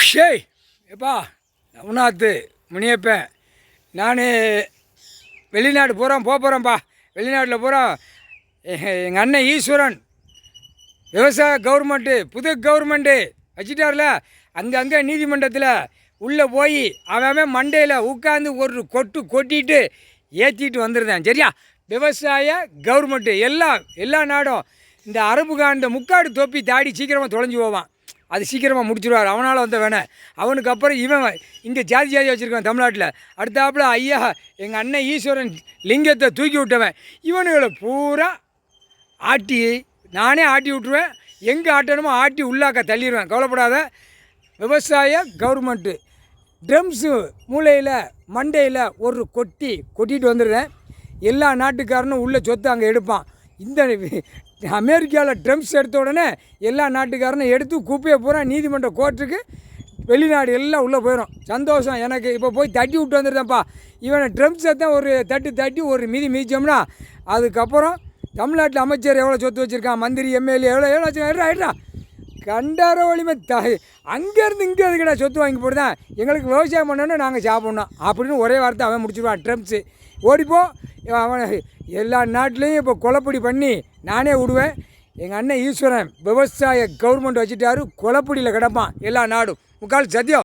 ஷேய் எப்பா நவநாத் முனியப்பன் நான் வெளிநாடு போகிறேன்ப்பா. வெளிநாட்டில் போகிறோம். எங்கள் அண்ணன் ஈஸ்வரன் விவசாய புது கவர்மெண்ட்டு வச்சுட்டார்ல. அங்கே நீதிமன்றத்தில் உள்ளே போய் அவன் மண்டையில் உட்காந்து ஒரு கொட்டிட்டு ஏற்றிட்டு வந்துருந்தேன். சரியா? விவசாய கவர்மெண்ட்டு எல்லா நாடும் இந்த அரபுகான் முக்காடு தொப்பி தாடி சீக்கிரமாக தொலைஞ்சி போவான். அது சீக்கிரமாக முடிச்சுடுவார். அவனால் வந்த வேணாம். அவனுக்கு அப்புறம் இவன் இங்கே ஜாதி வச்சுருக்கான் தமிழ்நாட்டில். அடுத்தாப்புல ஐயா எங்கள் அண்ணன் ஈஸ்வரன் லிங்கத்தை தூக்கி விட்டவன். இவனுங்களை பூரா நானே ஆட்டி விட்ருவேன். எங்கே ஆட்டணுமோ ஆட்டி உள்ளாக்க தள்ளிடுவேன். கவலைப்படாத. விவசாய கவர்மெண்ட்டு ட்ரம்ஸு மூளையில் மண்டையில் ஒரு கொட்டிட்டு வந்துடுறேன். எல்லா நாட்டுக்காரனும் உள்ள சொத்து அங்கே எடுப்பான். இந்த அமெரிக்காவில் ட்ரம்ஸ் எடுத்த உடனே எல்லா நாட்டுக்காரனும் எடுத்து குப்பையை பூரா நீதிமன்ற கோர்ட்டுக்கு வெளிநாடு எல்லாம் உள்ளே போயிடும். சந்தோஷம் எனக்கு. இப்போ போய் தட்டி விட்டு வந்துடுறேன்ப்பா. இவனை ட்ரம்ஸை தான் ஒரு தட்டி ஒரு மிதிச்சோம்னா அதுக்கப்புறம் தமிழ்நாட்டில் அமைச்சர் எவ்வளோ சொத்து வச்சுருக்கான், மந்திரி எம்எல்ஏ எவ்வளோ வச்சுருக்கா ஆயிடுறா கண்டார வலிமை அங்கேருந்து இங்கே அதுக்கடா சொத்து வாங்கி போடுதான். எங்களுக்கு விவசாயம் பண்ணோன்னு நாங்கள் சாப்பிட்ணும் அப்படின்னு ஒரே வார்த்தை அவன் முடிச்சுடுவான். ட்ரம்ப்ஸு ஓடிப்போ. அவன் எல்லா நாட்டிலையும் இப்போ கொலைப்படி பண்ணி நானே விடுவேன். எங்கள் அண்ணன் ஈஸ்வரன் விவசாய கவர்மெண்ட் வச்சுட்டாரு. கொலைப்படியில் கிடப்பான் எல்லா நாடும். முக்கால் சத்தியம்.